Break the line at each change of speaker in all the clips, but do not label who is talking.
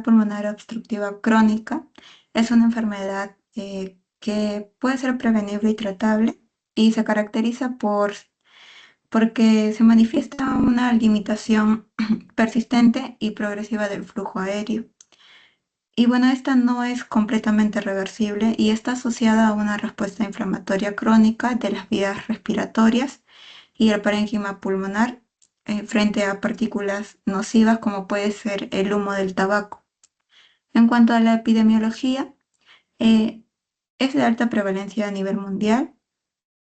pulmonar obstructiva crónica es una enfermedad que puede ser prevenible y tratable y se caracteriza porque se manifiesta una limitación persistente y progresiva del flujo aéreo. Y bueno, esta no es completamente reversible y está asociada a una respuesta inflamatoria crónica de las vías respiratorias y el parénquima pulmonar frente a partículas nocivas como puede ser el humo del tabaco. En cuanto a la epidemiología, eh, es de alta prevalencia a nivel mundial.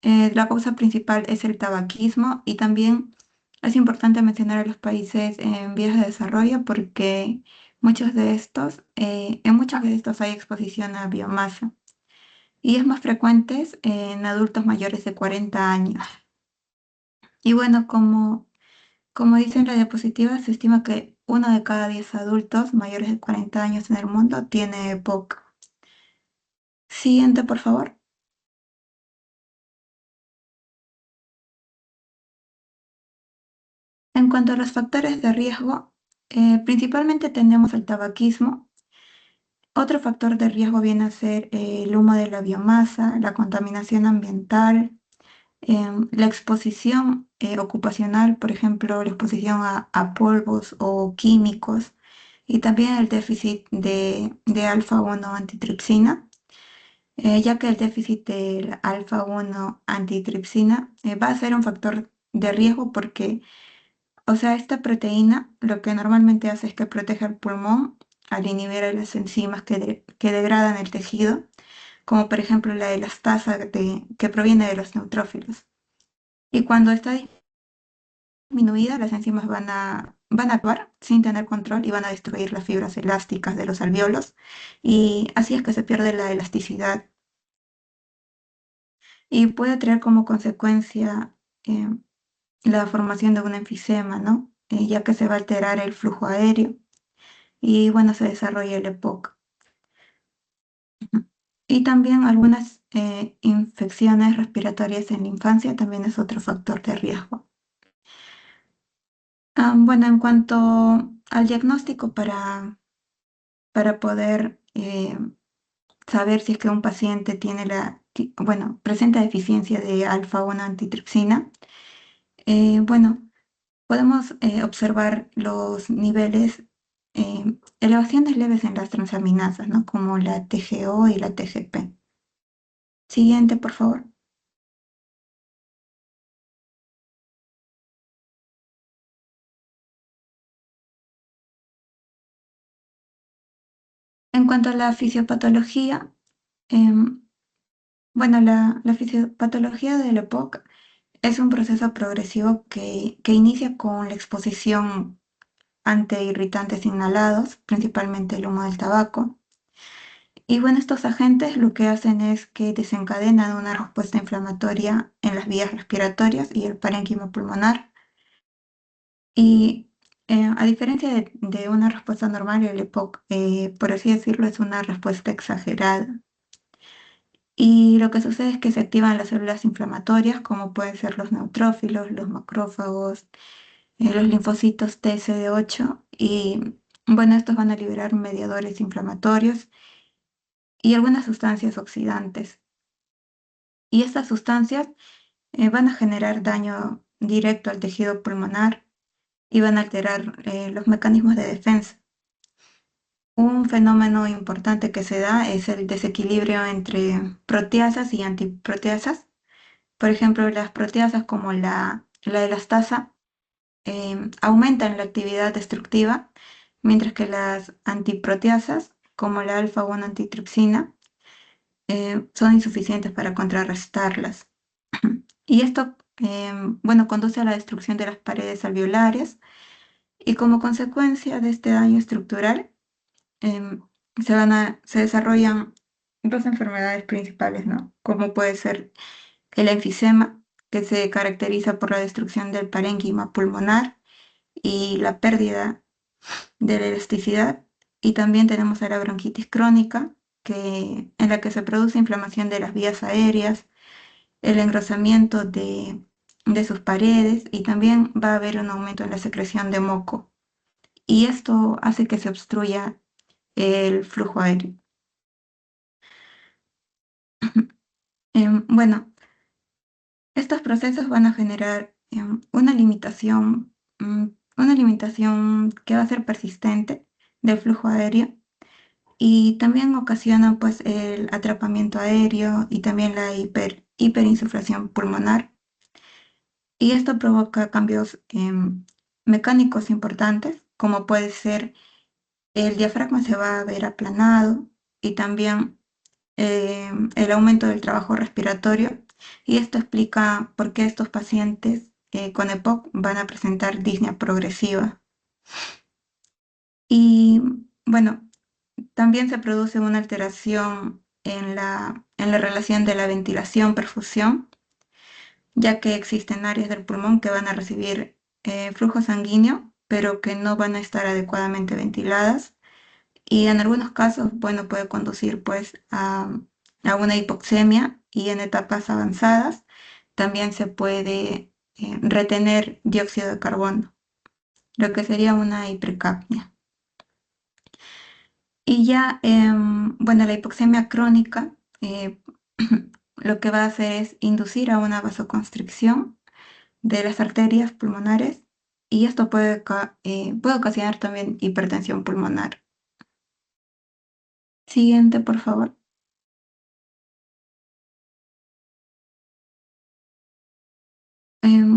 La causa principal es el tabaquismo y también es importante mencionar a los países en vías de desarrollo porque en muchos de estos hay exposición a biomasa y es más frecuente en adultos mayores de 40 años. Y bueno, como dice en la diapositiva, se estima que 1 de cada 10 adultos mayores de 40 años en el mundo tiene EPOC. Siguiente, por favor. En cuanto a los factores de riesgo, principalmente tenemos el tabaquismo. Otro factor de riesgo viene a ser el humo de la biomasa, la contaminación ambiental, la exposición ocupacional, por ejemplo, la exposición a polvos o químicos, y también el déficit de alfa-1 antitripsina, ya que el déficit del alfa-1 antitripsina va a ser un factor de riesgo porque, o sea, esta proteína lo que normalmente hace es que protege el pulmón al inhibir a las enzimas que degradan el tejido, como por ejemplo la elastasa que proviene de los neutrófilos. Y cuando está disminuida, las enzimas van a actuar sin tener control y van a destruir las fibras elásticas de los alvéolos, y así es que se pierde la elasticidad y puede traer como consecuencia eh, la formación de un enfisema, ¿no? Ya que se va a alterar el flujo aéreo y bueno, se desarrolla el EPOC. Y también algunas infecciones respiratorias en la infancia también es otro factor de riesgo. Bueno, en cuanto al diagnóstico para poder saber si es que un paciente bueno, presenta deficiencia de alfa-1 antitripsina, bueno, podemos observar los niveles, elevaciones leves en las transaminasas, ¿no? Como la TGO y la TGP. Siguiente, por favor. En cuanto a la fisiopatología, em, bueno, la fisiopatología del EPOC es un proceso progresivo que inicia con la exposición ante irritantes inhalados, principalmente el humo del tabaco. Y bueno, estos agentes lo que hacen es que desencadenan una respuesta inflamatoria en las vías respiratorias y el parénquima pulmonar. Y a diferencia de una respuesta normal, el EPOC, por así decirlo, es una respuesta exagerada. Y lo que sucede es que se activan las células inflamatorias, como pueden ser los neutrófilos, los macrófagos, los linfocitos TCD8, y bueno, estos van a liberar mediadores inflamatorios y algunas sustancias oxidantes. Y estas sustancias van a generar daño directo al tejido pulmonar y van a alterar los mecanismos de defensa. Un fenómeno importante que se da es el desequilibrio entre proteasas y antiproteasas. Por ejemplo, las proteasas como la elastasa aumentan la actividad destructiva, mientras que las antiproteasas como la alfa-1 antitripsina son insuficientes para contrarrestarlas. Y esto, bueno, conduce a la destrucción de las paredes alveolares y como consecuencia de este daño estructural em, se desarrollan dos enfermedades principales, ¿no? Como puede ser el enfisema, que se caracteriza por la destrucción del parénquima pulmonar y la pérdida de la elasticidad. Y también tenemos a la bronquitis crónica, en la que se produce inflamación de las vías aéreas, el engrosamiento de sus paredes y también va a haber un aumento en la secreción de moco. Y esto hace que se obstruya el flujo aéreo. Bueno, estos procesos van a generar mm, una limitación que va a ser persistente del flujo aéreo y también ocasiona pues el atrapamiento aéreo y también la hiperinsuflación pulmonar. Y esto provoca cambios mecánicos importantes, como puede ser el diafragma se va a ver aplanado y también el aumento del trabajo respiratorio. Y esto explica por qué estos pacientes con EPOC van a presentar disnea progresiva. Y bueno, también se produce una alteración en la relación de la ventilación-perfusión, ya que existen áreas del pulmón que van a recibir flujo sanguíneo, pero que no van a estar adecuadamente ventiladas. Y en algunos casos, bueno, puede conducir pues a una hipoxemia y en etapas avanzadas también se puede retener dióxido de carbono, lo que sería una hipercapnia. Y ya, bueno, la hipoxemia crónica lo que va a hacer es inducir a una vasoconstricción de las arterias pulmonares y esto puede ocasionar también hipertensión pulmonar. Siguiente, por favor.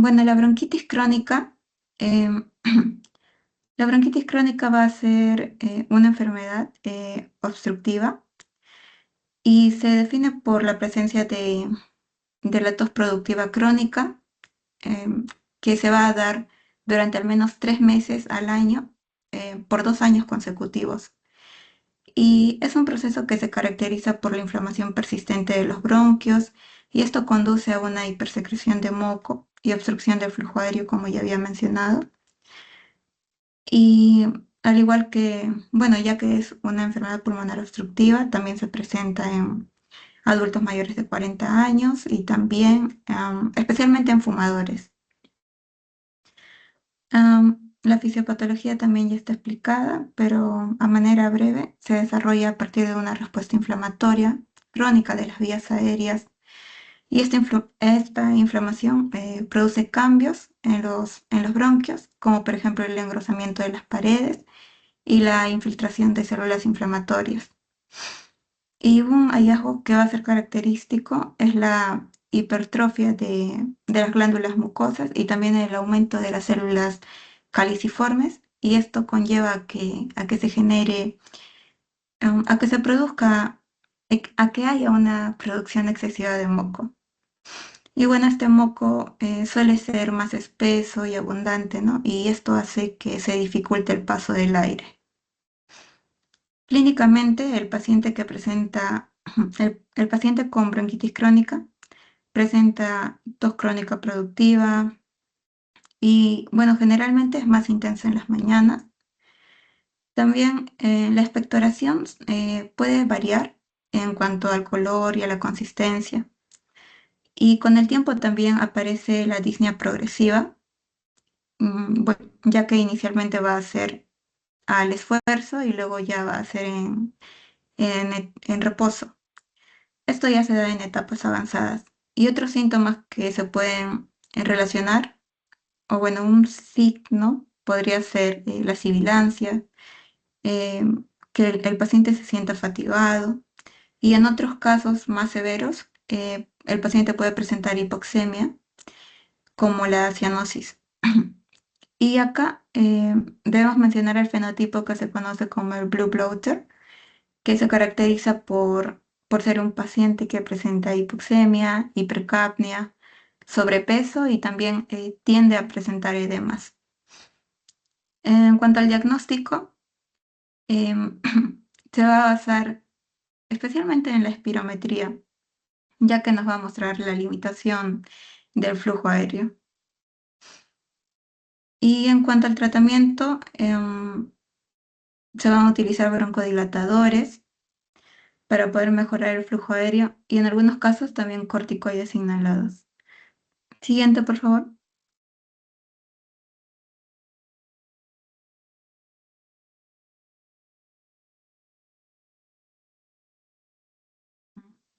Bueno, la bronquitis crónica, em, la bronquitis crónica va a ser una enfermedad obstructiva y se define por la presencia de la tos productiva crónica em, que se va a dar durante al menos 3 meses al año por 2 años consecutivos. Y es un proceso que se caracteriza por la inflamación persistente de los bronquios y esto conduce a una hipersecreción de moco y obstrucción del flujo aéreo, como ya había mencionado. Y al igual que, bueno, ya que es una enfermedad pulmonar obstructiva, también se presenta en adultos mayores de 40 años y también especialmente en fumadores. La fisiopatología también ya está explicada, pero a manera breve se desarrolla a partir de una respuesta inflamatoria crónica de las vías aéreas y esta inflamación produce cambios en los bronquios, como por ejemplo el engrosamiento de las paredes y la infiltración de células inflamatorias. Y un hallazgo que va a ser característico es la hipertrofia de las glándulas mucosas y también el aumento de las células caliciformes, y esto conlleva a que se genere, a que se produzca, a que haya una producción excesiva de moco. Y bueno, este moco suele ser más espeso y abundante, ¿no? Y esto hace que se dificulte el paso del aire. Clínicamente, el paciente que presenta, el paciente con bronquitis crónica presenta tos crónica productiva y, bueno, generalmente es más intensa en las mañanas. También la expectoración puede variar en cuanto al color y a la consistencia. Y con el tiempo también aparece la disnea progresiva, bueno, ya que inicialmente va a ser al esfuerzo y luego ya va a ser en reposo. Esto ya se da en etapas avanzadas. Y otros síntomas que se pueden relacionar, o bueno, un signo podría ser la sibilancia, eh, que el paciente se sienta fatigado, y en otros casos más severos, el paciente puede presentar hipoxemia, como la cianosis. Y acá debemos mencionar el fenotipo que se conoce como el blue bloater, que se caracteriza por ser un paciente que presenta hipoxemia, hipercapnia, sobrepeso y también tiende a presentar edemas. En cuanto al diagnóstico, em, se va a basar especialmente en la espirometría, ya que nos va a mostrar la limitación del flujo aéreo. Y en cuanto al tratamiento, se van a utilizar broncodilatadores para poder mejorar el flujo aéreo y en algunos casos también corticoides inhalados. Siguiente, por favor.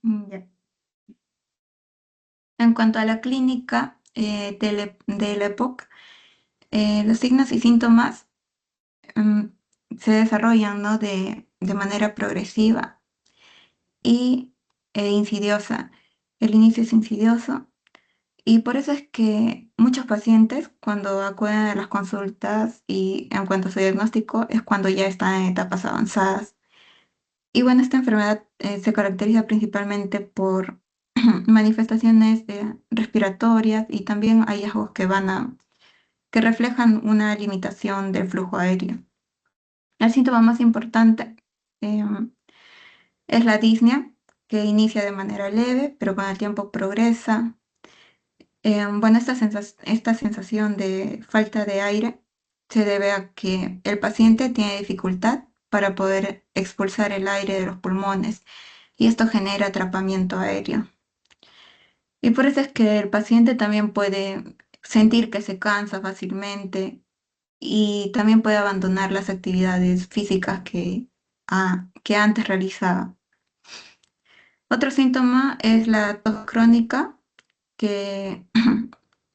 Ya. En cuanto a la clínica del EPOC, los signos y síntomas mm, se desarrollan, ¿no? de manera progresiva y insidiosa. El inicio es insidioso y por eso es que muchos pacientes cuando acuden a las consultas y en cuanto a su diagnóstico es cuando ya están en etapas avanzadas. Y bueno, esta enfermedad se caracteriza principalmente por manifestaciones respiratorias y también hallazgos que reflejan una limitación del flujo aéreo. El síntoma más importante em, es la disnea, que inicia de manera leve, pero con el tiempo progresa. Bueno, esta sensación de falta de aire se debe a que el paciente tiene dificultad para poder expulsar el aire de los pulmones y esto genera atrapamiento aéreo. Y por eso es que el paciente también puede sentir que se cansa fácilmente y también puede abandonar las actividades físicas que antes realizaba. Otro síntoma es la tos crónica, que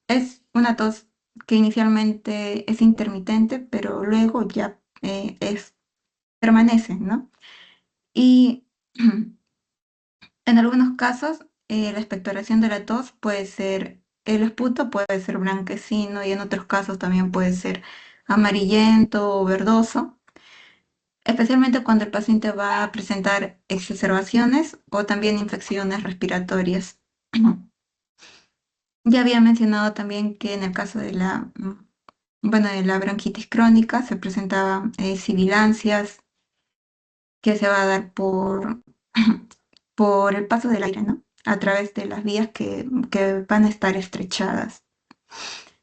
es una tos que inicialmente es intermitente, pero luego ya permanece, ¿no? Y en algunos casos, la expectoración de la tos puede ser, el esputo puede ser blanquecino y en otros casos también puede ser amarillento o verdoso, especialmente cuando el paciente va a presentar exacerbaciones o también infecciones respiratorias. Ya había mencionado también que en el caso bueno, de la bronquitis crónica se presentaban sibilancias que se va a dar por el paso del aire, ¿no? A través de las vías que van a estar estrechadas.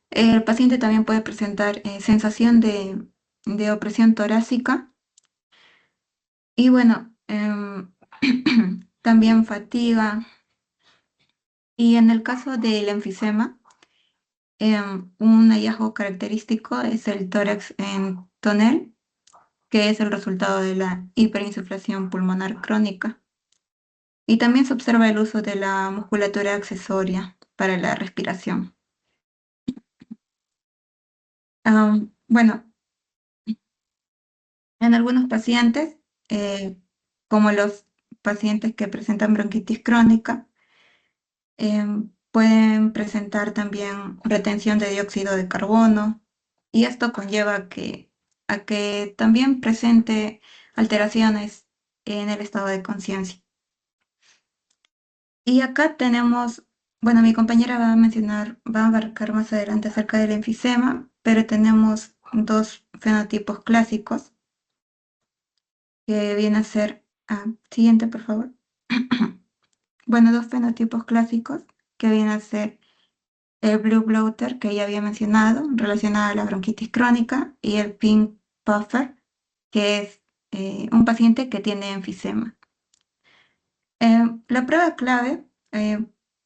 El paciente también puede presentar sensación de opresión torácica y bueno, también fatiga. Y en el caso del enfisema, un hallazgo característico es el tórax en tonel, que es el resultado de la hiperinsuflación pulmonar crónica. Y también se observa el uso de la musculatura accesoria para la respiración. Bueno, en algunos pacientes, eh, como los pacientes que presentan bronquitis crónica, pueden presentar también retención de dióxido de carbono y esto conlleva a que también presente alteraciones en el estado de conciencia. Y acá tenemos, bueno, mi compañera va a mencionar, va a abarcar más adelante acerca del enfisema, pero tenemos dos fenotipos clásicos que viene a ser, siguiente por favor. Bueno, dos fenotipos clásicos que viene a ser el blue bloater que ya había mencionado, relacionado a la bronquitis crónica, y el pink puffer, que es un paciente que tiene enfisema. La prueba clave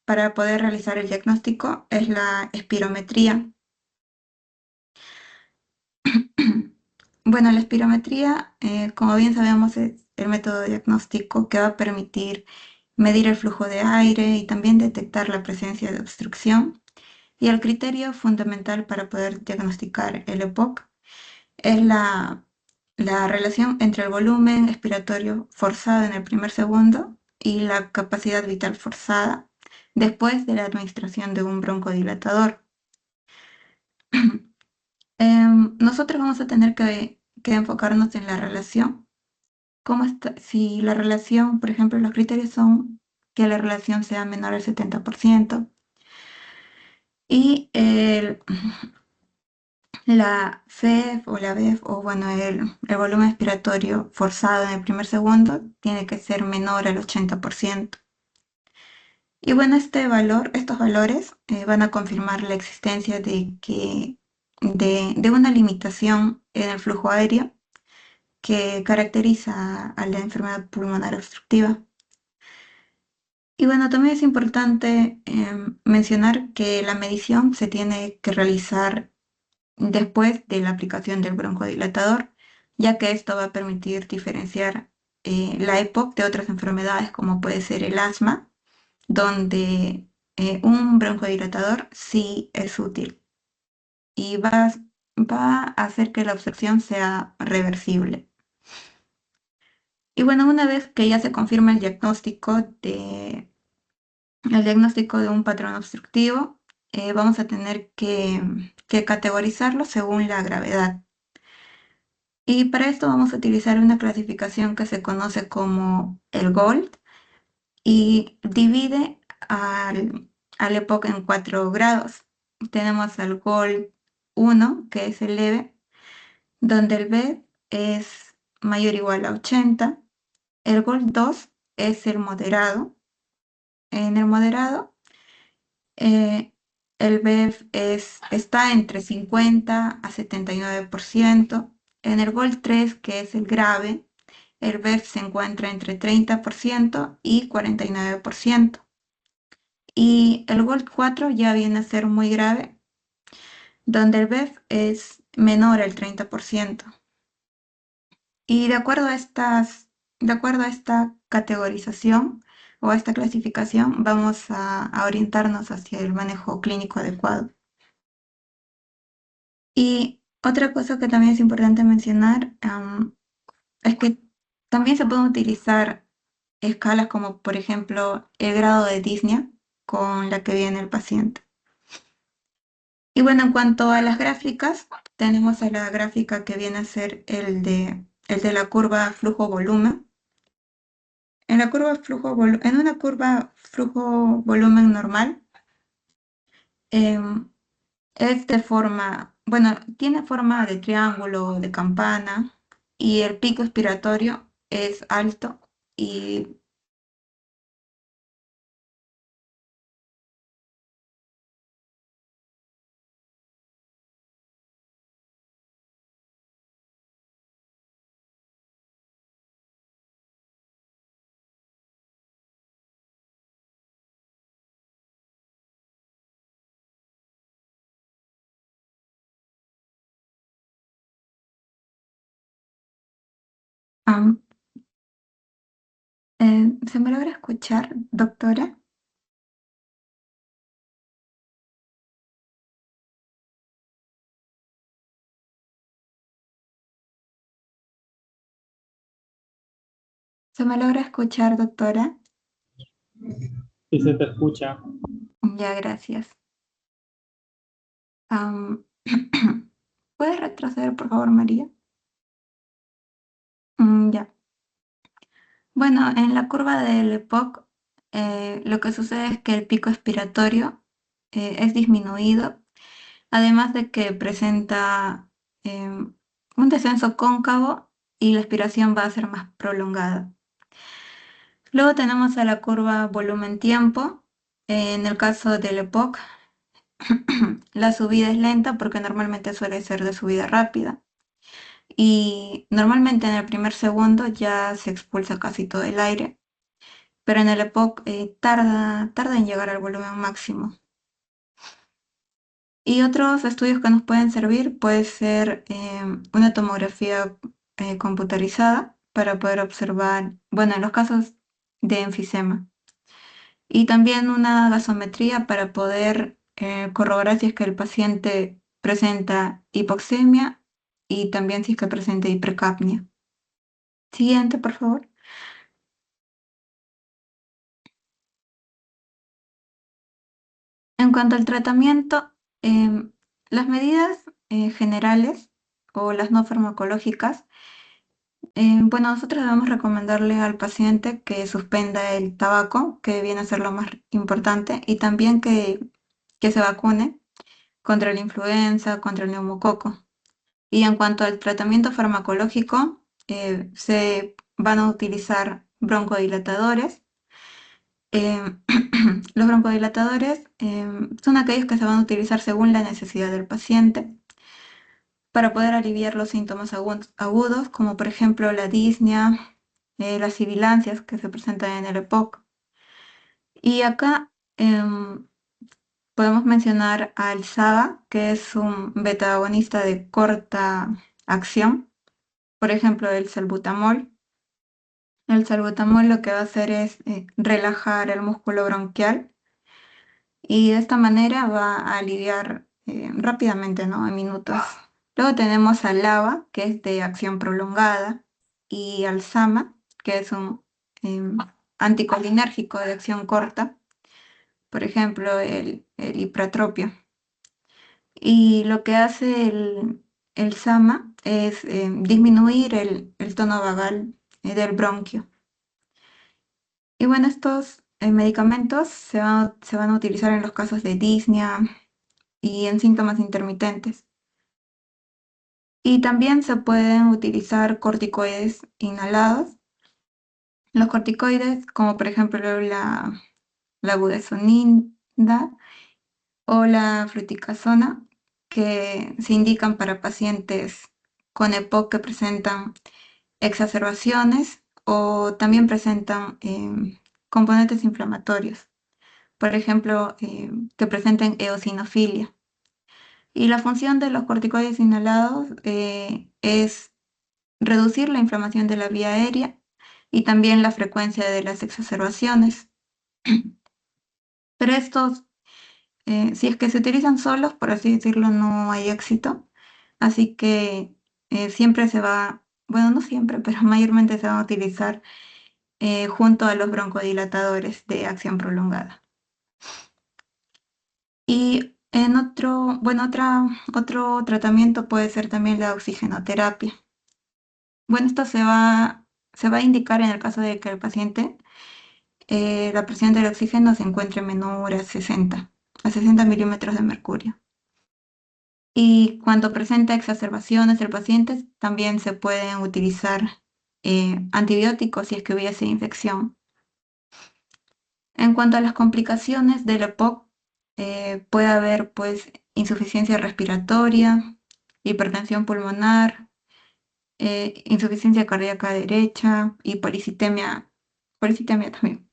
para poder realizar el diagnóstico es la espirometría. Bueno, la espirometría, como bien sabemos, es el método diagnóstico que va a permitir medir el flujo de aire y también detectar la presencia de obstrucción. Y el criterio fundamental para poder diagnosticar el EPOC es la relación entre el volumen expiratorio forzado en el primer segundo y la capacidad vital forzada después de la administración de un broncodilatador. Nosotros vamos a tener que enfocarnos en la relación. ¿Cómo está? Si la relación, por ejemplo, los criterios son que la relación sea menor al 70% y la FEF o la BEF, o bueno, el volumen expiratorio forzado en el primer segundo tiene que ser menor al 80%. Y bueno, estos valores van a confirmar la existencia de una limitación en el flujo aéreo que caracteriza a la enfermedad pulmonar obstructiva. Y bueno, también es importante mencionar que la medición se tiene que realizar después de la aplicación del broncodilatador, ya que esto va a permitir diferenciar la EPOC de otras enfermedades como puede ser el asma, donde un broncodilatador sí es útil y va a hacer que la obstrucción sea reversible. Y bueno, una vez que ya se confirma el diagnóstico de un patrón obstructivo, vamos a tener que categorizarlo según la gravedad. Y para esto vamos a utilizar una clasificación que se conoce como el GOLD y divide al EPOC en 4 grados. Tenemos al GOLD 1, que es el leve, donde el B es mayor o igual a 80. El GOLD 2 es el moderado. En el moderado, eh, el BEF está entre 50 a 79%. En el GOLD 3, que es el grave, el BEF se encuentra entre 30% y 49%. Y el GOLD 4 ya viene a ser muy grave, donde el BEF es menor al 30%. Y de acuerdo a esta categorización o a esta clasificación, vamos a orientarnos hacia el manejo clínico adecuado. Y otra cosa que también es importante mencionar, es que también se pueden utilizar escalas como, por ejemplo, el grado de disnea con la que viene el paciente. Y bueno, en cuanto a las gráficas, tenemos a la gráfica que viene a ser el de la curva flujo-volumen. En una curva flujo-volumen normal, em, es de forma, bueno, tiene forma de triángulo o de campana y el pico expiratorio es alto y am, ¿se me logra escuchar, doctora? ¿Se me logra escuchar, doctora?
Sí se te escucha.
Ya, gracias. Am, ¿Puedes retroceder, por favor, María? Ya. Bueno, en la curva del EPOC, lo que sucede es que el pico expiratorio es disminuido, además de que presenta un descenso cóncavo y la expiración va a ser más prolongada. Luego tenemos a la curva volumen-tiempo. En el caso del EPOC, la subida es lenta porque normalmente suele ser de subida rápida. Y normalmente en el primer segundo ya se expulsa casi todo el aire, pero en el EPOC tarda en llegar al volumen máximo. Y otros estudios que nos pueden servir puede ser una tomografía computarizada para poder observar, bueno, en los casos de enfisema. Y también una gasometría para poder corroborar si es que el paciente presenta hipoxemia y también si es que presenta hipercapnia. Siguiente, por favor. En cuanto al tratamiento, las medidas generales o las no farmacológicas, bueno, nosotros debemos recomendarle al paciente que suspenda el tabaco, que viene a ser lo más importante, y también que se vacune contra la influenza, contra el neumococo. Y en cuanto al tratamiento farmacológico, se van a utilizar broncodilatadores. Eh, los broncodilatadores son aquellos que se van a utilizar según la necesidad del paciente para poder aliviar los síntomas agudos, como por ejemplo la disnea, las sibilancias que se presentan en el EPOC. Y acá podemos mencionar al SABA, que es un beta agonista de corta acción, por ejemplo el salbutamol. El salbutamol lo que va a hacer es relajar el músculo bronquial y de esta manera va a aliviar rápidamente, ¿no? En minutos. Luego tenemos al LABA, que es de acción prolongada, y al SAMA, que es un em, anticolinérgico de acción corta, por ejemplo, el ipratropio. Y lo que hace el SAMA es disminuir el tono vagal del bronquio. Y bueno, estos medicamentos se van a utilizar en los casos de disnea y en síntomas intermitentes. Y también se pueden utilizar corticoides inhalados. Los corticoides, como por ejemplo la budesonida o la fluticasona, que se indican para pacientes con EPOC que presentan exacerbaciones o también presentan componentes inflamatorios, por ejemplo, que presenten eosinofilia. Y la función de los corticoides inhalados es reducir la inflamación de la vía aérea y también la frecuencia de las exacerbaciones. Pero estos, si es que se utilizan solos, por así decirlo, no hay éxito. Así que siempre se va, bueno, no siempre, pero mayormente se van a utilizar junto a los broncodilatadores de acción prolongada. Y en otro tratamiento puede ser también la oxigenoterapia. Bueno, se va a indicar en el caso de que el paciente, la presión del oxígeno se encuentre menor a 60 milímetros de mercurio. Y cuando presenta exacerbaciones el paciente, también se pueden utilizar antibióticos si es que hubiese infección. En cuanto a las complicaciones del EPOC, puede haber pues insuficiencia respiratoria, hipertensión pulmonar, insuficiencia cardíaca derecha y policitemia también.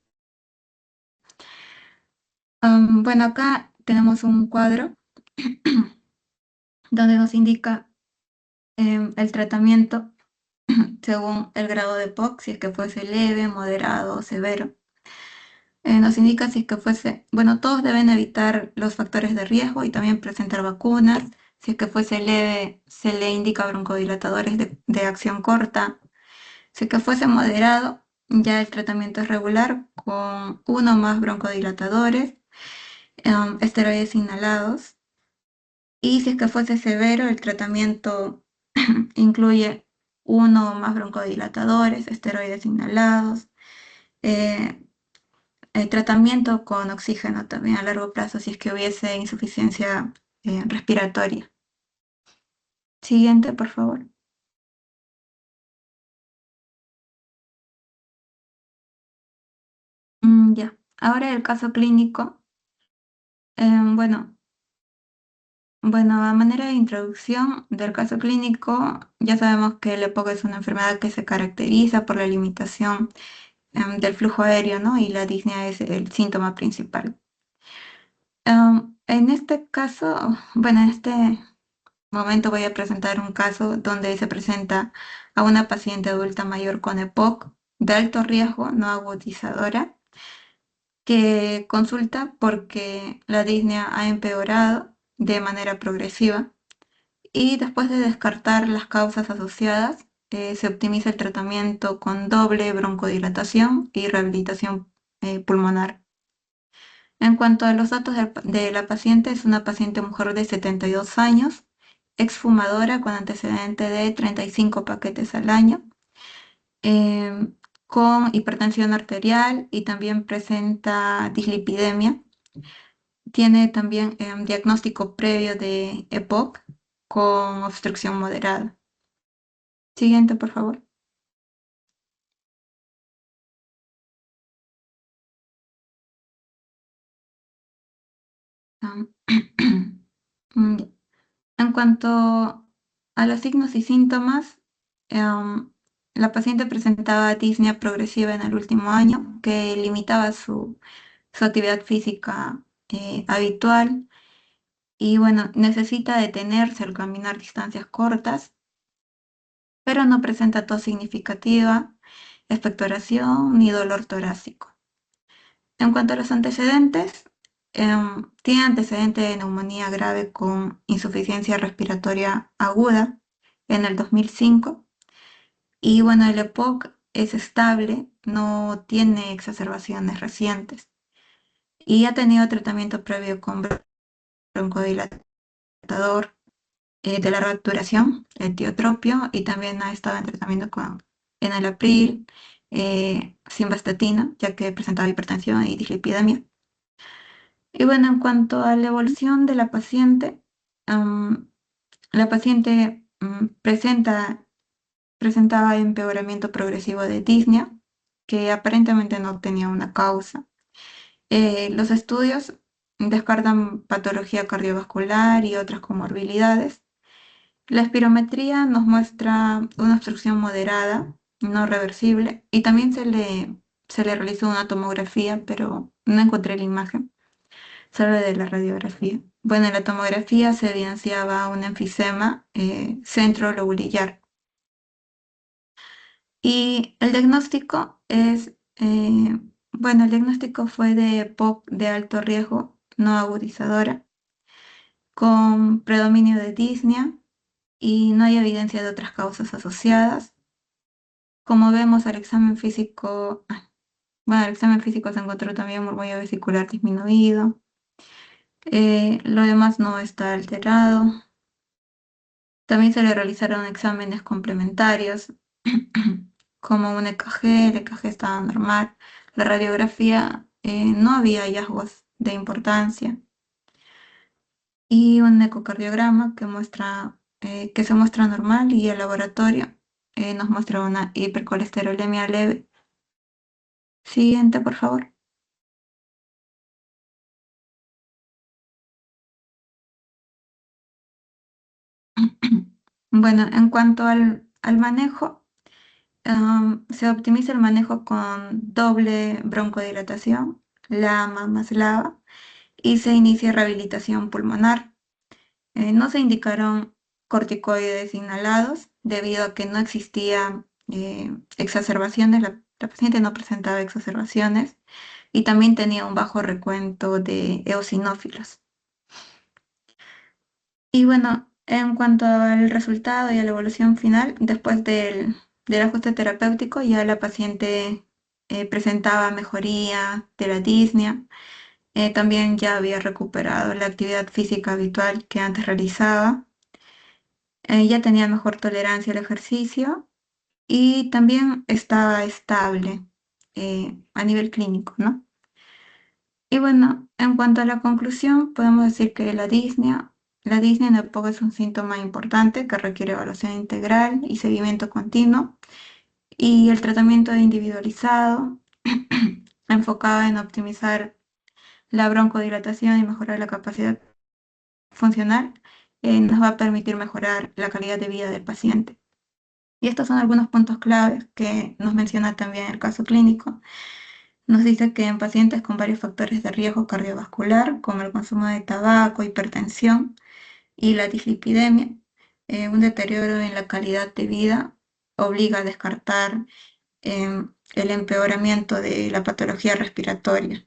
Bueno, acá tenemos un cuadro donde nos indica el tratamiento según el grado de EPOC, si es que fuese leve, moderado o severo. Nos indica si es que fuese, bueno, todos deben evitar los factores de riesgo y también presentar vacunas. Si es que fuese leve, se le indica broncodilatadores de acción corta. Si es que fuese moderado, ya el tratamiento es regular con uno o más broncodilatadores, esteroides inhalados. Y si es que fuese severo, el tratamiento incluye uno o más broncodilatadores, esteroides inhalados, eh, tratamiento con oxígeno también a largo plazo si es que hubiese insuficiencia respiratoria. Siguiente, por favor. Ya. Ahora el caso clínico. Bueno, bueno, a manera de introducción del caso clínico, ya sabemos que el EPOC es una enfermedad que se caracteriza por la limitación del flujo aéreo, ¿no? Y la disnea es el síntoma principal. En este caso, bueno, en este momento voy a presentar un caso donde se presenta a una paciente adulta mayor con EPOC de alto riesgo no agudizadora que consulta porque la disnea ha empeorado de manera progresiva y después de descartar las causas asociadas, se optimiza el tratamiento con doble broncodilatación y rehabilitación pulmonar. En cuanto a los datos de la paciente, es una paciente mujer de 72 años, exfumadora con antecedente de 35 paquetes al año, em, con hipertensión arterial y también presenta dislipidemia. Tiene también diagnóstico previo de EPOC con obstrucción moderada. Siguiente, por favor. Am, mm, En cuanto a los signos y síntomas, em, la paciente presentaba disnea progresiva en el último año que limitaba su actividad física habitual y bueno, necesita detenerse al caminar distancias cortas, pero no presenta tos significativa, expectoración ni dolor torácico. En cuanto a los antecedentes, tiene antecedente de neumonía grave con insuficiencia respiratoria aguda en el 2005. Y bueno, el EPOC es estable, no tiene exacerbaciones recientes y ha tenido tratamiento previo con broncodilatador de larga duración, el tiotropio, y también ha estado en tratamiento con enalapril, simvastatina, ya que presentaba hipertensión y dislipidemia. Y bueno, en cuanto a la evolución de um, la paciente presentaba empeoramiento progresivo de disnea, que aparentemente no tenía una causa. Los estudios descartan patología cardiovascular y otras comorbilidades. La espirometría nos muestra una obstrucción moderada, no reversible, y también se le realizó una tomografía, pero no encontré la imagen, solo de la radiografía. Bueno, en la tomografía se evidenciaba un enfisema centrolobulillar. Y el diagnóstico bueno, el diagnóstico fue de POC de alto riesgo no agudizadora, con predominio de disnea y no hay evidencia de otras causas asociadas. Como vemos al examen físico, bueno, el examen físico se encontró también murmullo vesicular disminuido. Lo demás no está alterado. También se le realizaron exámenes complementarios, como un EKG, el EKG estaba normal. La radiografía no había hallazgos de importancia. Y un ecocardiograma que se muestra normal y el laboratorio nos muestra una hipercolesterolemia leve. Siguiente, por favor. Bueno, en cuanto al manejo, se optimiza el manejo con doble broncodilatación, LAMA más LAVA, y se inicia rehabilitación pulmonar. No se indicaron corticoides inhalados debido a que no existía exacerbaciones, la paciente no presentaba exacerbaciones y también tenía un bajo recuento de eosinófilos. Y bueno, en cuanto al resultado y a la evolución final, después del ajuste terapéutico, ya la paciente presentaba mejoría de la disnea, también ya había recuperado la actividad física habitual que antes realizaba, ya tenía mejor tolerancia al ejercicio y también estaba estable a nivel clínico, ¿no? Y bueno, en cuanto a la conclusión, podemos decir que la disnea en EPOC es un síntoma importante que requiere evaluación integral y seguimiento continuo, y el tratamiento individualizado, enfocado en optimizar la broncodilatación y mejorar la capacidad funcional, nos va a permitir mejorar la calidad de vida del paciente. Y estos son algunos puntos claves que nos menciona también el caso clínico. Nos dice que en pacientes con varios factores de riesgo cardiovascular, como el consumo de tabaco, hipertensión y la dislipidemia, un deterioro en la calidad de vida obliga a descartar el empeoramiento de la patología respiratoria.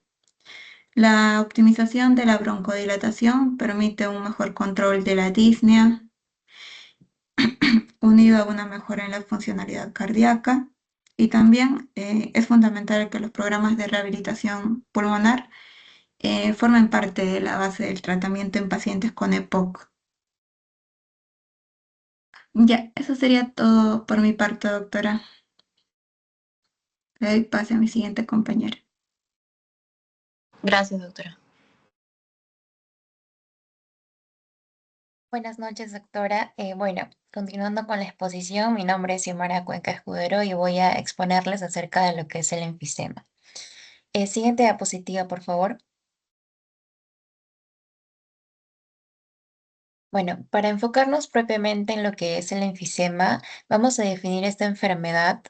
La optimización de la broncodilatación permite un mejor control de la disnea, unido a una mejora en la funcionalidad cardíaca. Y también es fundamental que los programas de rehabilitación pulmonar formen parte de la base del tratamiento en pacientes con EPOC. Ya, eso sería todo por mi parte, doctora. Le doy pase a mi siguiente compañera.
Gracias, doctora. Buenas noches, doctora. Bueno, continuando con la exposición, mi nombre es Xiomara Cuenca Escudero y voy a exponerles acerca de lo que es el enfisema. Siguiente diapositiva, por favor. Bueno, para enfocarnos propiamente en lo que es el enfisema, vamos a definir esta enfermedad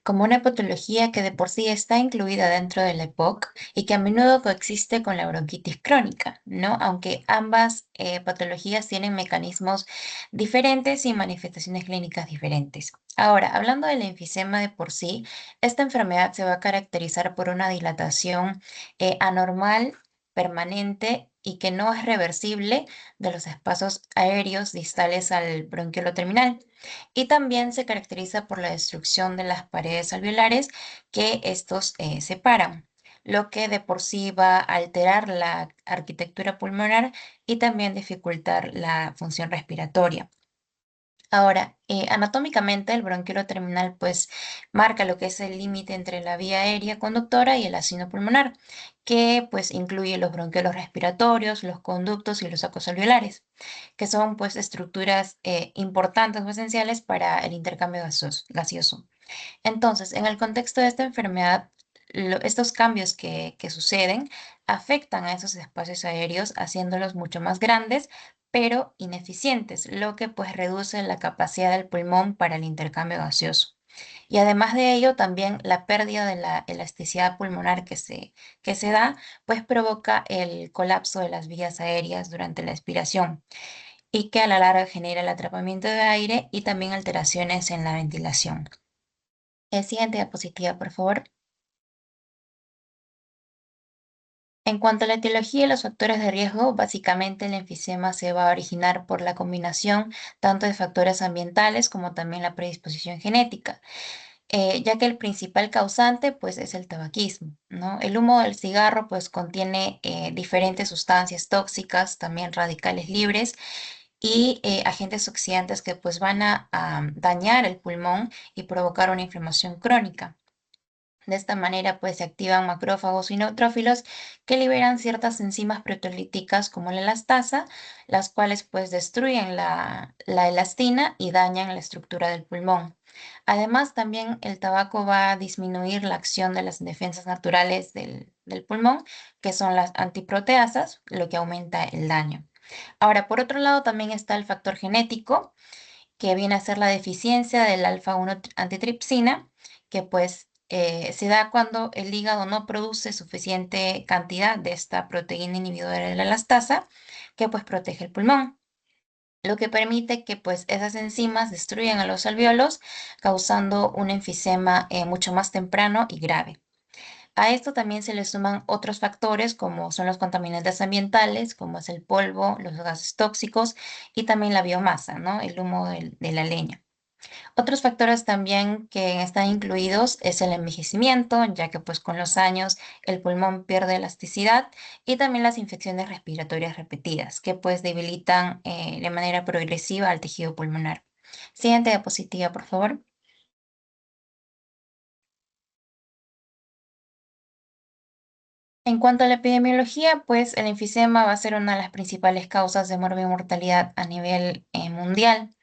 como una patología que de por sí está incluida dentro de la EPOC y que a menudo coexiste con la bronquitis crónica, ¿no? Aunque ambas patologías tienen mecanismos diferentes y manifestaciones clínicas diferentes. Ahora, hablando del enfisema de por sí, esta enfermedad se va a caracterizar por una dilatación anormal, permanente y que no es reversible de los espacios aéreos distales al bronquiolo terminal. Y también se caracteriza por la destrucción de las paredes alveolares que estos separan, lo que de por sí va a alterar la arquitectura pulmonar y también dificultar la función respiratoria. Ahora, anatómicamente el bronquiolo terminal pues marca lo que es el límite entre la vía aérea conductora y el ácido pulmonar, que pues incluye los bronquiolos respiratorios, los conductos y los sacos alveolares, que son pues estructuras importantes o esenciales para el intercambio gaseoso. Entonces, en el contexto de esta enfermedad, estos cambios que suceden afectan a esos espacios aéreos, haciéndolos mucho más grandes, pero ineficientes, lo que pues reduce la capacidad del pulmón para el intercambio gaseoso. Y además de ello, también la pérdida de la elasticidad pulmonar que se da, pues provoca el colapso de las vías aéreas durante la expiración y que a la larga genera el atrapamiento de aire y también alteraciones en la ventilación. El siguiente diapositiva, por favor. En cuanto a la etiología y los factores de riesgo, básicamente el enfisema se va a originar por la combinación tanto de factores ambientales como también la predisposición genética, ya que el principal causante pues es el tabaquismo, ¿no? El humo del cigarro pues contiene diferentes sustancias tóxicas, también radicales libres y agentes oxidantes que pues van a dañar el pulmón y provocar una inflamación crónica. De esta manera, pues se activan macrófagos y neutrófilos que liberan ciertas enzimas proteolíticas como la elastasa, las cuales pues destruyen la elastina y dañan la estructura del pulmón. Además, también el tabaco va a disminuir la acción de las defensas naturales del pulmón, que son las antiproteasas, lo que aumenta el daño. Ahora, por otro lado, también está el factor genético que viene a ser la deficiencia del alfa-1 antitripsina, que pues se da cuando el hígado no produce suficiente cantidad de esta proteína inhibidora de la elastasa, que pues protege el pulmón, lo que permite que pues esas enzimas destruyan a los alvéolos, causando un enfisema mucho más temprano y grave. A esto también se le suman otros factores como son los contaminantes ambientales, como es el polvo, los gases tóxicos y también la biomasa, ¿no? El humo de la leña. Otros factores también que están incluidos es el envejecimiento, ya que pues con los años el pulmón pierde elasticidad y también las infecciones respiratorias repetidas, que pues debilitan de manera progresiva al tejido pulmonar. Siguiente diapositiva, por favor. En cuanto a la epidemiología, pues el enfisema va a ser una de las principales causas de muerte y mortalidad a nivel mundial,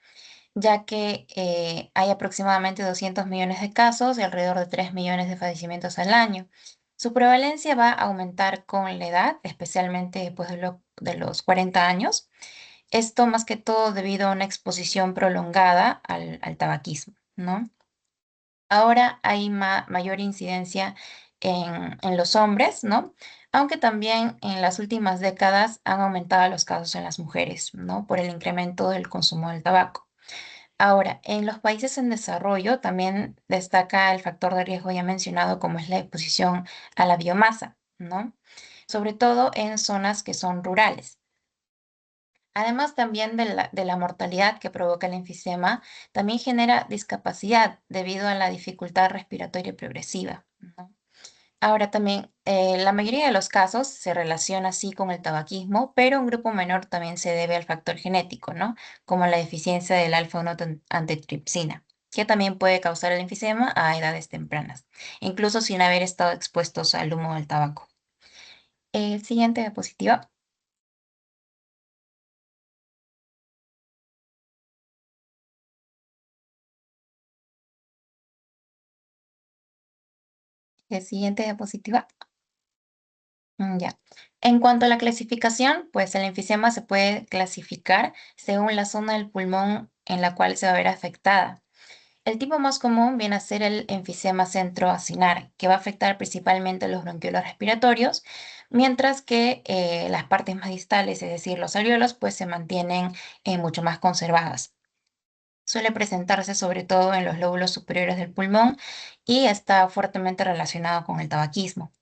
ya que hay aproximadamente 200 millones de casos y alrededor de 3 millones de fallecimientos al año. Su prevalencia va a aumentar con la edad, especialmente después de los 40 años. Esto más que todo debido a una exposición prolongada al tabaquismo, ¿no? Ahora hay mayor incidencia en los hombres, ¿no? Aunque también en las últimas décadas han aumentado los casos en las mujeres, ¿no? Por el incremento del consumo del tabaco. Ahora, en los países en desarrollo también destaca el factor de riesgo ya mencionado, como es la exposición a la biomasa, ¿no? Sobre todo en zonas que son rurales. Además también de la mortalidad que provoca el enfisema, también genera discapacidad debido a la dificultad respiratoria progresiva, ¿no? Ahora también, la mayoría de los casos se relaciona así con el tabaquismo, pero un grupo menor también se debe al factor genético, ¿no? Como la deficiencia del alfa-1 antitripsina, que también puede causar el enfisema a edades tempranas, incluso sin haber estado expuestos al humo del tabaco. Siguiente diapositiva. Siguiente diapositiva. Ya. En cuanto a la clasificación, pues el enfisema se puede clasificar según la zona del pulmón en la cual se va a ver afectada. El tipo más común viene a ser el enfisema centroacinar, que va a afectar principalmente los bronquiolos respiratorios, mientras que las partes más distales, es decir, los alvéolos, pues se mantienen mucho más conservadas. Suele presentarse sobre todo en los lóbulos superiores del pulmón y está fuertemente relacionado con el tabaquismo.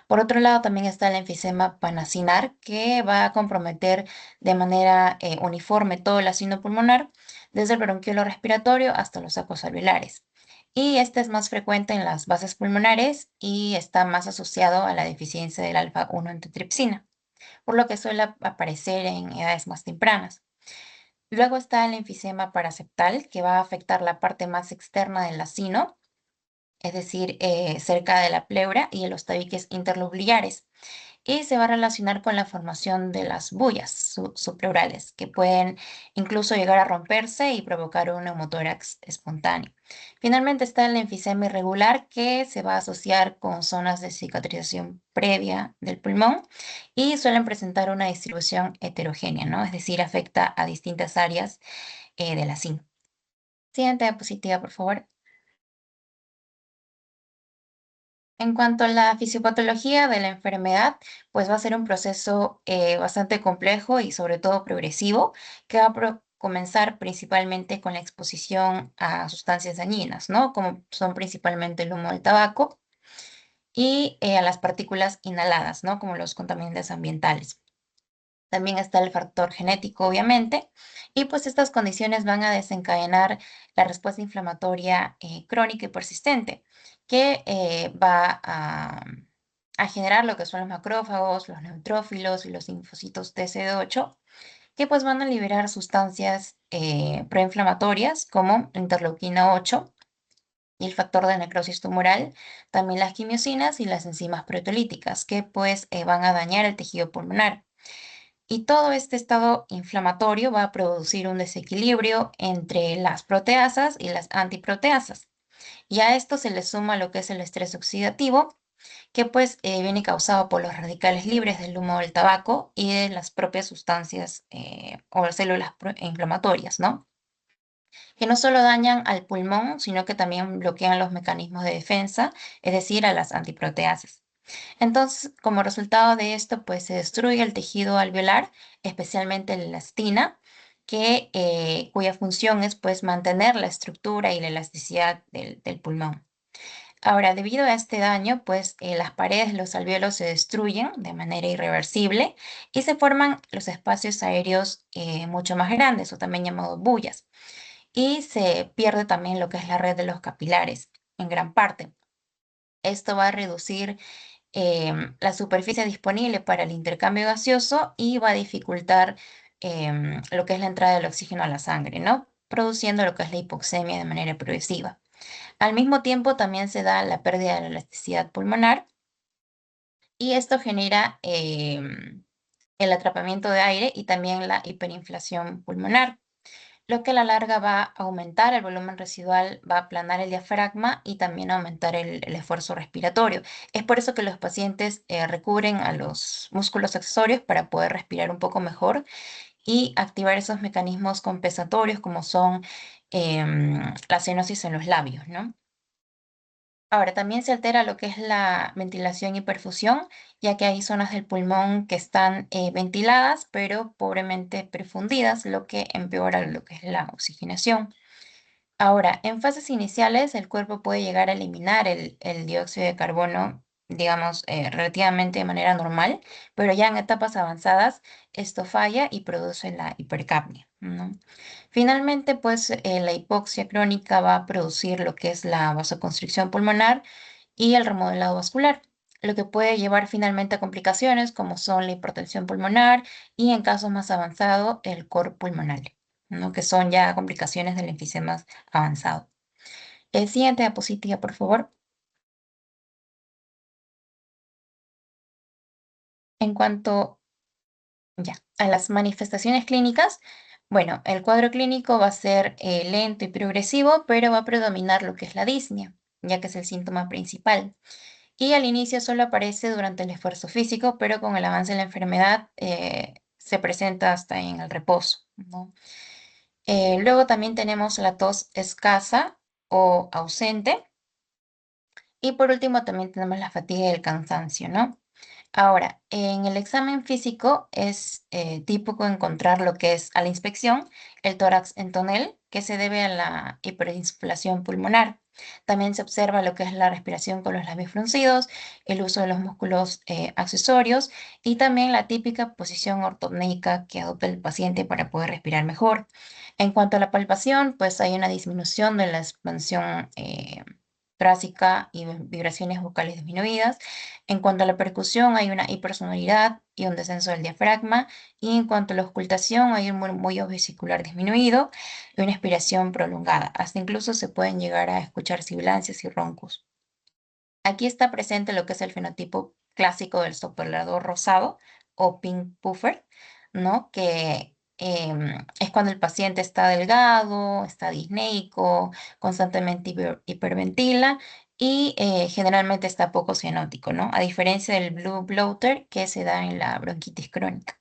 Por otro lado, también está el enfisema panacinar, que va a comprometer de manera uniforme todo el ácido pulmonar, desde el bronquiolo respiratorio hasta los sacos alveolares. Y este es más frecuente en las bases pulmonares y está más asociado a la deficiencia del alfa-1 antitripsina, por lo que suele aparecer en edades más tempranas. Luego está el enfisema paraseptal, que va a afectar la parte más externa del acino, es decir, cerca de la pleura y de los tabiques interlobuliares, y se va a relacionar con la formación de las bullas subpleurales, que pueden incluso llegar a romperse y provocar un neumotórax espontáneo. Finalmente está el enfisema irregular, que se va a asociar con zonas de cicatrización previa del pulmón y suelen presentar una distribución heterogénea, ¿no? Es decir, afecta a distintas áreas de la SIN. Siguiente diapositiva, por favor. En cuanto a la fisiopatología de la enfermedad, pues va a ser un proceso bastante complejo y sobre todo progresivo, que va a comenzar principalmente con la exposición a sustancias dañinas, ¿no? Como son principalmente el humo del tabaco y a las partículas inhaladas, ¿no? Como los contaminantes ambientales. También está el factor genético, obviamente, y pues estas condiciones van a desencadenar la respuesta inflamatoria crónica y persistente, que va a generar lo que son los macrófagos, los neutrófilos y los linfocitos TCD8, que pues van a liberar sustancias proinflamatorias como interleuquina 8 y el factor de necrosis tumoral, también las quimiosinas y las enzimas proteolíticas, que pues van a dañar el tejido pulmonar. Y todo este estado inflamatorio va a producir un desequilibrio entre las proteasas y las antiproteasas. Y a esto se le suma lo que es el estrés oxidativo, que pues viene causado por los radicales libres del humo del tabaco y de las propias sustancias o células inflamatorias, ¿no? Que no solo dañan al pulmón, sino que también bloquean los mecanismos de defensa, es decir, a las antiproteasas. Entonces, como resultado de esto, pues se destruye el tejido alveolar, especialmente la elastina, cuya función es pues mantener la estructura y la elasticidad del pulmón. Ahora, debido a este daño, pues las paredes de los alvéolos se destruyen de manera irreversible y se forman los espacios aéreos mucho más grandes o también llamados bullas. Y se pierde también lo que es la red de los capilares en gran parte. Esto va a reducir la superficie disponible para el intercambio gaseoso y va a dificultar lo que es la entrada del oxígeno a la sangre, ¿no? Produciendo lo que es la hipoxemia de manera progresiva. Al mismo tiempo también se da la pérdida de la elasticidad pulmonar y esto genera el atrapamiento de aire y también la hiperinflación pulmonar, lo que a la larga va a aumentar el volumen residual, va a aplanar el diafragma y también aumentar el esfuerzo respiratorio. Es por eso que los pacientes recurren a los músculos accesorios para poder respirar un poco mejor y activar esos mecanismos compensatorios como son la cianosis en los labios, ¿no? Ahora, también se altera lo que es la ventilación y perfusión, ya que hay zonas del pulmón que están ventiladas, pero pobremente perfundidas, lo que empeora lo que es la oxigenación. Ahora, en fases iniciales, el cuerpo puede llegar a eliminar el dióxido de carbono, digamos, relativamente de manera normal, pero ya en etapas avanzadas esto falla y produce la hipercapnia, ¿no? Finalmente, pues la hipoxia crónica va a producir lo que es la vasoconstricción pulmonar y el remodelado vascular, lo que puede llevar finalmente a complicaciones como son la hipertensión pulmonar y en casos más avanzados el cor pulmonar, ¿no? Que son ya complicaciones del enfisema avanzado. El siguiente diapositiva, por favor. En cuanto ya a las manifestaciones clínicas, bueno, el cuadro clínico va a ser lento y progresivo, pero va a predominar lo que es la disnea, ya que es el síntoma principal. Y al inicio solo aparece durante el esfuerzo físico, pero con el avance de la enfermedad se presenta hasta en el reposo, ¿no? Luego también tenemos la tos escasa, o ausente. Y por último también tenemos la fatiga y el cansancio, ¿no? Ahora, en el examen físico es típico encontrar lo que es a la inspección el tórax en tonel, que se debe a la hiperinsuflación pulmonar. También se observa lo que es la respiración con los labios fruncidos, el uso de los músculos accesorios y también la típica posición ortopnéica que adopta el paciente para poder respirar mejor. En cuanto a la palpación, pues hay una disminución de la expansión torácica y vibraciones vocales disminuidas. En cuanto a la percusión, hay una hipersonoridad y un descenso del diafragma. Y en cuanto a la auscultación, hay un murmullo vesicular disminuido y una expiración prolongada. Hasta incluso se pueden llegar a escuchar sibilancias y roncos. Aquí está presente lo que es el fenotipo clásico del soplador rosado o pink puffer, ¿no? Que es cuando el paciente está delgado, está disneico, constantemente hiperventila y generalmente está poco cianótico, ¿no? A diferencia del blue bloater que se da en la bronquitis crónica.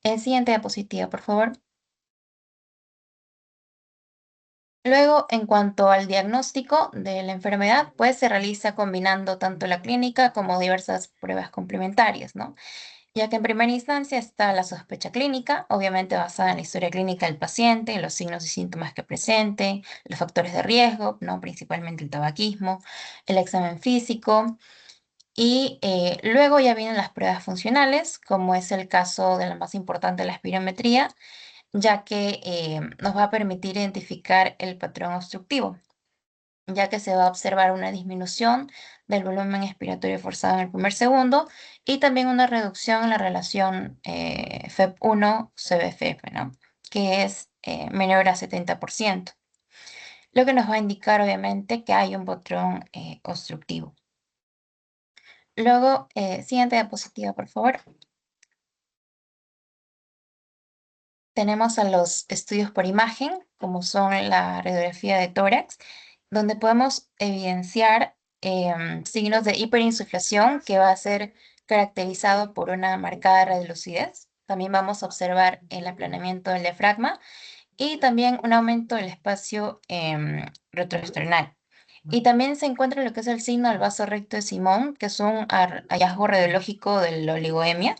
El siguiente diapositiva, por favor. Luego, en cuanto al diagnóstico de la enfermedad, pues se realiza combinando tanto la clínica como diversas pruebas complementarias, ¿no? Ya que en primera instancia está la sospecha clínica, obviamente basada en la historia clínica del paciente, los signos y síntomas que presente, los factores de riesgo, ¿no? Principalmente el tabaquismo, el examen físico, y luego ya vienen las pruebas funcionales, como es el caso de la más importante, la espirometría, ya que nos va a permitir identificar el patrón obstructivo, ya que se va a observar una disminución del volumen expiratorio forzado en el primer segundo y también una reducción en la relación FEP1-CBFF, ¿no? Que es menor a 70%, lo que nos va a indicar obviamente que hay un patrón obstructivo. Luego, siguiente diapositiva, por favor. Tenemos a los estudios por imagen, como son la radiografía de tórax, donde podemos evidenciar signos de hiperinsuflación que va a ser caracterizado por una marcada radiolucidez. También vamos a observar el aplanamiento del diafragma y también un aumento del espacio retroesternal. Y también se encuentra lo que es el signo del vaso recto de Simón, que es un hallazgo radiológico de la oligoemia,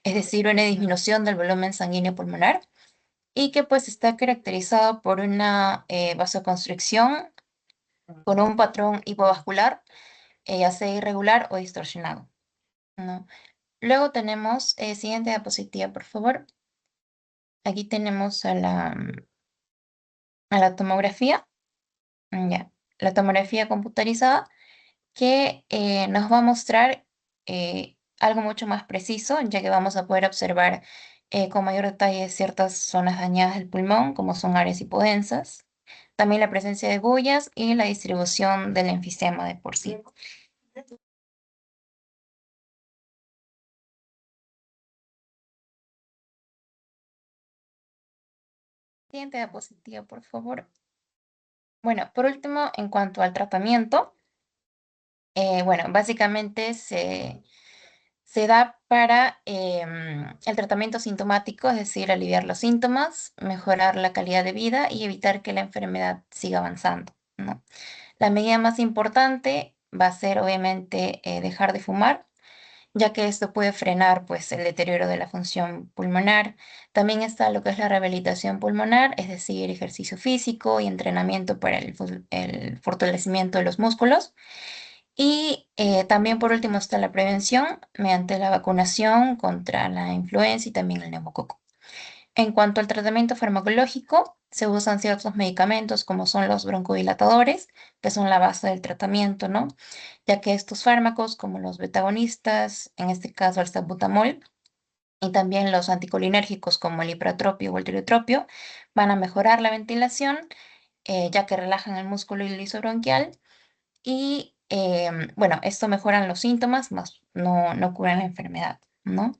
es decir, una disminución del volumen sanguíneo pulmonar y que pues está caracterizado por una vasoconstricción con un patrón hipovascular, ya sea irregular o distorsionado, ¿no? Luego tenemos, siguiente diapositiva, por favor. Aquí tenemos a la tomografía, ya, la tomografía computarizada que nos va a mostrar algo mucho más preciso, ya que vamos a poder observar con mayor detalle ciertas zonas dañadas del pulmón, como son áreas hipodensas, también la presencia de bullas y la distribución del enfisema de por sí. Siguiente diapositiva, por favor. Bueno, por último, en cuanto al tratamiento, bueno, básicamente se da para el tratamiento sintomático, es decir, aliviar los síntomas, mejorar la calidad de vida y evitar que la enfermedad siga avanzando, ¿no? La medida más importante va a ser, obviamente, dejar de fumar, ya que esto puede frenar, pues, el deterioro de la función pulmonar. También está lo que es la rehabilitación pulmonar, es decir, ejercicio físico y entrenamiento para el fortalecimiento de los músculos. Y también por último está la prevención mediante la vacunación contra la influenza y también el neumococo. En cuanto al tratamiento farmacológico, se usan ciertos medicamentos como son los broncodilatadores, que son la base del tratamiento, ¿no? Ya que estos fármacos, como los betagonistas, en este caso el salbutamol, y también los anticolinérgicos como el ipratropio o el tiriotropio, van a mejorar la ventilación, ya que relajan el músculo ilisobronquial y bueno, esto mejoran los síntomas, más no curan la enfermedad, ¿no?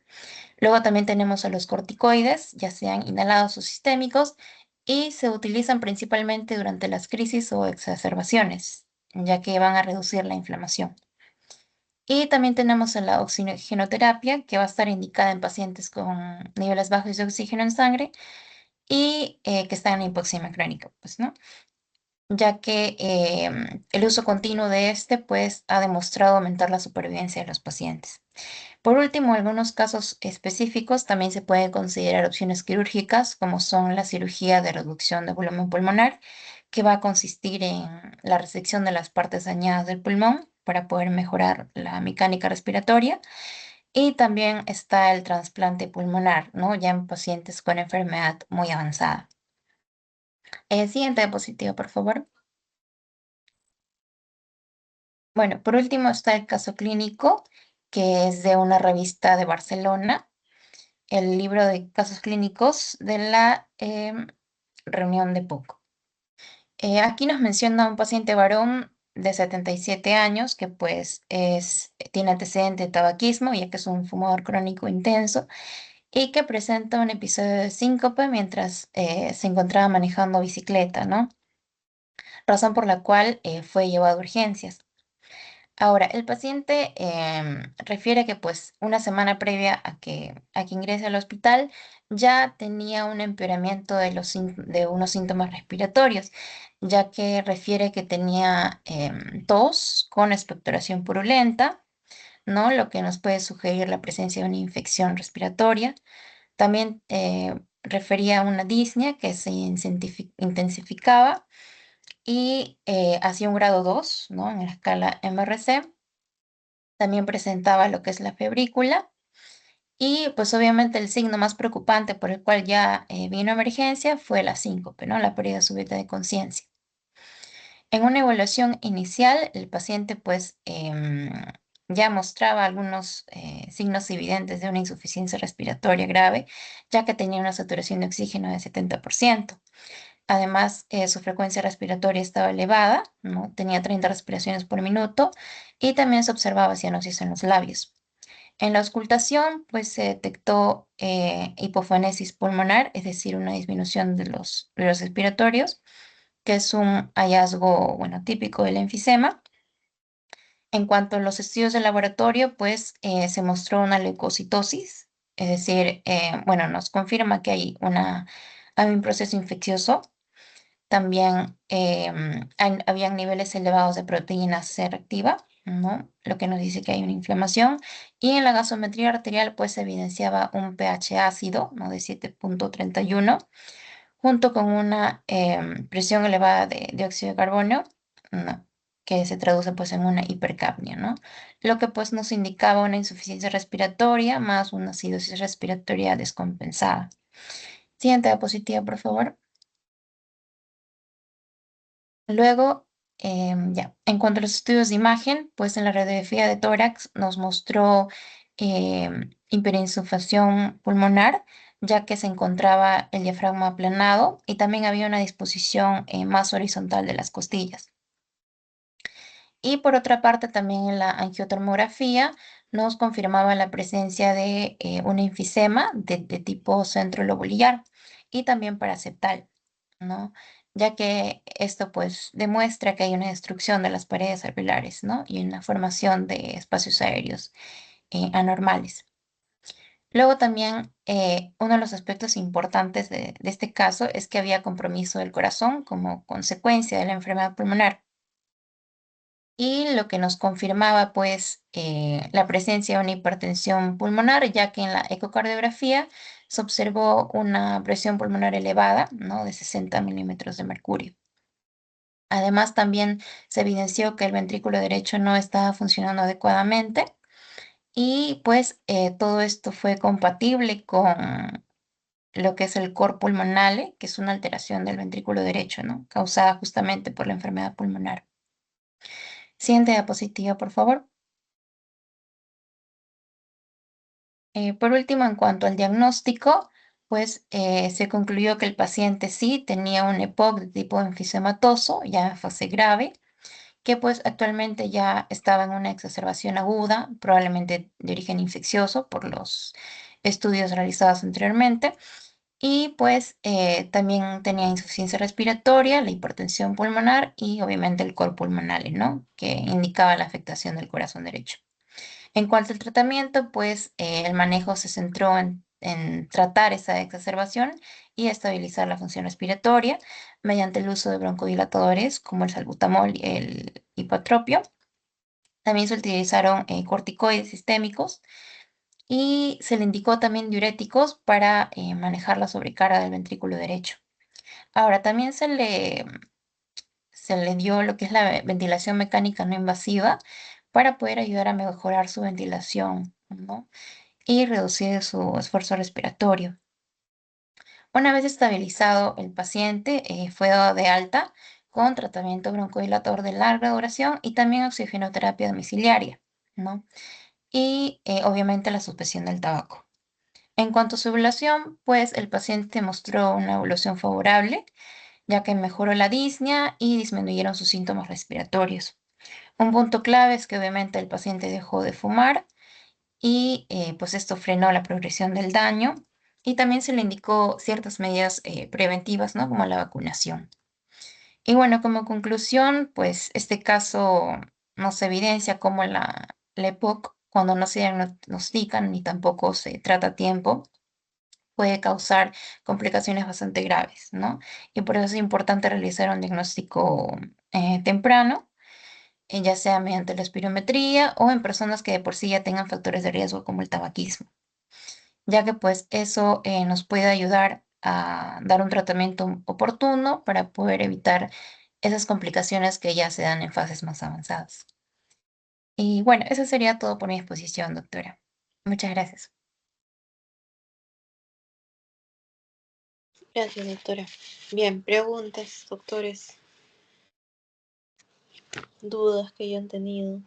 Luego también tenemos a los corticoides, ya sean inhalados o sistémicos, y se utilizan principalmente durante las crisis o exacerbaciones, ya que van a reducir la inflamación. Y también tenemos a la oxigenoterapia, que va a estar indicada en pacientes con niveles bajos de oxígeno en sangre y que están en hipoxemia crónica, pues, ¿no? ya que el uso continuo de este pues ha demostrado aumentar la supervivencia de los pacientes. Por último, en algunos casos específicos también se pueden considerar opciones quirúrgicas, como son la cirugía de reducción de volumen pulmonar, que va a consistir en la resección de las partes dañadas del pulmón para poder mejorar la mecánica respiratoria. Y también está el trasplante pulmonar, ¿no? Ya en pacientes con enfermedad muy avanzada. Siguiente diapositiva, por favor. Bueno, por último está el caso clínico, que es de una revista de Barcelona, el libro de casos clínicos de la reunión de POC. Aquí nos menciona un paciente varón de 77 años que pues tiene antecedente de tabaquismo, ya que es un fumador crónico intenso, y que presenta un episodio de síncope mientras se encontraba manejando bicicleta, ¿no? Razón por la cual fue llevado a urgencias. Ahora, el paciente refiere que pues una semana previa a que ingrese al hospital ya tenía un empeoramiento de unos síntomas respiratorios, ya que refiere que tenía tos con expectoración purulenta, ¿no? Lo que nos puede sugerir la presencia de una infección respiratoria. También refería a una disnea que se intensificaba y hacía un grado 2, ¿no? En la escala MRC. También presentaba lo que es la febrícula y pues obviamente el signo más preocupante por el cual ya vino emergencia fue la síncope, ¿no? La pérdida súbita de conciencia. En una evaluación inicial, el paciente pues ya mostraba algunos signos evidentes de una insuficiencia respiratoria grave, ya que tenía una saturación de oxígeno de 70%. Además, su frecuencia respiratoria estaba elevada, ¿no? Tenía 30 respiraciones por minuto y también se observaba cianosis en los labios. En la auscultación, pues se detectó hipofonesis pulmonar, es decir, una disminución de los respiratorios, que es un hallazgo, bueno, típico del enfisema. En cuanto a los estudios de laboratorio, pues se mostró una leucocitosis, es decir, bueno, nos confirma que hay un proceso infeccioso. También habían niveles elevados de proteína C reactiva, ¿no? Lo que nos dice que hay una inflamación. Y en la gasometría arterial, pues se evidenciaba un pH ácido, ¿no? De 7,31, junto con una presión elevada de dióxido de carbono, ¿no? Que se traduce pues en una hipercapnia, ¿no? Lo que pues nos indicaba una insuficiencia respiratoria más una acidosis respiratoria descompensada. Siguiente diapositiva, por favor. Luego, ya, en cuanto a los estudios de imagen, pues en la radiografía de tórax nos mostró hiperinsuflación pulmonar, ya que se encontraba el diafragma aplanado y también había una disposición más horizontal de las costillas. Y por otra parte, también en la angiotomografía nos confirmaba la presencia de un enfisema de tipo centrolobular y también paraseptal, ¿no? Ya que esto pues demuestra que hay una destrucción de las paredes alveolares, ¿no? Y una formación de espacios aéreos anormales. Luego también uno de los aspectos importantes de este caso es que había compromiso del corazón como consecuencia de la enfermedad pulmonar. Y lo que nos confirmaba pues la presencia de una hipertensión pulmonar, ya que en la ecocardiografía se observó una presión pulmonar elevada, ¿no? De 60 milímetros de mercurio. Además, también se evidenció que el ventrículo derecho no estaba funcionando adecuadamente y pues todo esto fue compatible con lo que es el cor pulmonale, que es una alteración del ventrículo derecho, ¿no? Causada justamente por la enfermedad pulmonar. Siguiente diapositiva, por favor. Por último, en cuanto al diagnóstico, pues se concluyó que el paciente sí tenía un EPOC de tipo enfisematoso, ya en fase grave, que pues actualmente ya estaba en una exacerbación aguda, probablemente de origen infeccioso por los estudios realizados anteriormente, y pues también tenía insuficiencia respiratoria, la hipertensión pulmonar y obviamente el cor pulmonar, ¿no? Que indicaba la afectación del corazón derecho. En cuanto al tratamiento, pues el manejo se centró en tratar esa exacerbación y estabilizar la función respiratoria, mediante el uso de broncodilatadores como el salbutamol y el hipotropio. También se utilizaron corticoides sistémicos y se le indicó también diuréticos para manejar la sobrecarga del ventrículo derecho. Ahora, también se le dio lo que es la ventilación mecánica no invasiva para poder ayudar a mejorar su ventilación, ¿no? Y reducir su esfuerzo respiratorio. Una vez estabilizado el paciente, fue dado de alta con tratamiento broncodilatador de larga duración y también oxigenoterapia domiciliaria, ¿no? Y obviamente la suspensión del tabaco. En cuanto a su evaluación, pues el paciente mostró una evolución favorable, ya que mejoró la disnea y disminuyeron sus síntomas respiratorios. Un punto clave es que obviamente el paciente dejó de fumar y pues esto frenó la progresión del daño y también se le indicó ciertas medidas preventivas, ¿no? Como la vacunación. Y bueno, como conclusión, pues este caso nos evidencia cómo la EPOC, cuando no se diagnostican ni tampoco se trata a tiempo, puede causar complicaciones bastante graves, ¿no? Y por eso es importante realizar un diagnóstico temprano, ya sea mediante la espirometría o en personas que de por sí ya tengan factores de riesgo como el tabaquismo, ya que pues eso nos puede ayudar a dar un tratamiento oportuno para poder evitar esas complicaciones que ya se dan en fases más avanzadas. Y bueno, eso sería todo por mi exposición, doctora. Muchas gracias.
Gracias, doctora. Bien, preguntas, doctores, dudas que hayan tenido.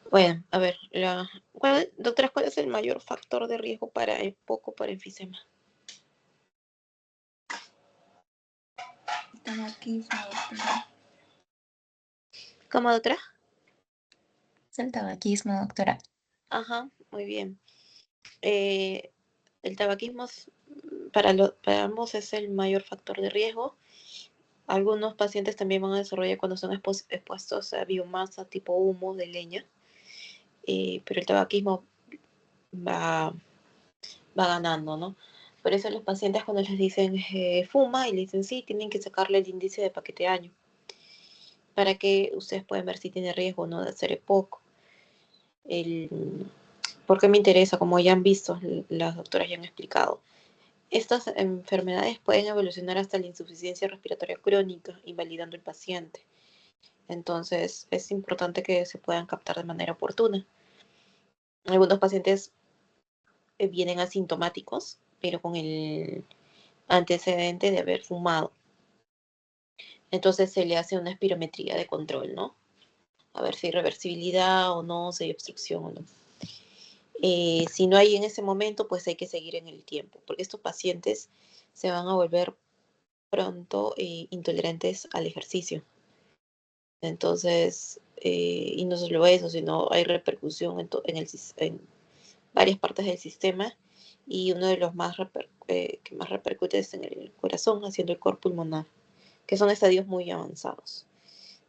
Bueno, a ver, doctora, ¿cuál es el mayor factor de riesgo para EPOC o para enfisema?
Tabaquismo, doctora.
¿Cómo, doctora?
Es el tabaquismo, doctora.
Ajá, muy bien. El tabaquismo para ambos es el mayor factor de riesgo. Algunos pacientes también van a desarrollar cuando son expuestos a biomasa tipo humo de leña, pero el tabaquismo va, va ganando, ¿no? Por eso los pacientes cuando les dicen fuma y le dicen sí, tienen que sacarle el índice de paquete de año para que ustedes puedan ver si tiene riesgo o no de hacer EPOC. ¿Por qué me interesa? Como ya han visto, las doctoras ya han explicado. Estas enfermedades pueden evolucionar hasta la insuficiencia respiratoria crónica, invalidando al paciente. Entonces, es importante que se puedan captar de manera oportuna. Algunos pacientes vienen asintomáticos, pero con el antecedente de haber fumado. Entonces se le hace una espirometría de control, ¿no? A ver si hay reversibilidad o no, si hay obstrucción o no. Si no hay en ese momento, pues hay que seguir en el tiempo, porque estos pacientes se van a volver pronto intolerantes al ejercicio. Entonces, y no solo eso, sino hay repercusión en varias partes del sistema y uno de los que más repercute es en el corazón, haciendo el core pulmonar, que son estadios muy avanzados.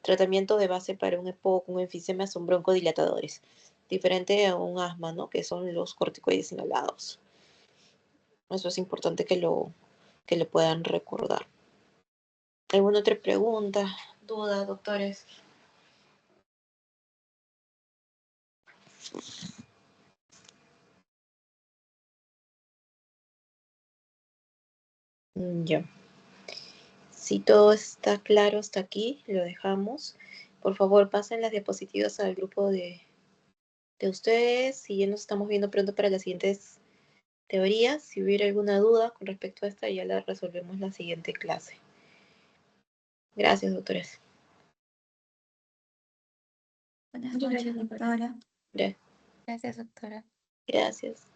Tratamiento de base para un EPOC, un enfisema son broncodilatadores, diferente a un asma, ¿no? Que son los corticoides inhalados. Eso es importante que lo puedan recordar. ¿Alguna otra pregunta, duda, doctores? Ya. Si todo está claro hasta aquí, lo dejamos. Por favor, pasen las diapositivas al grupo de ustedes y ya nos estamos viendo pronto para las siguientes teorías. Si hubiera alguna duda con respecto a esta, ya la resolvemos en la siguiente clase. Gracias, doctores.
Buenas noches, doctora.
Gra-
Gracias, doctora.
Gracias.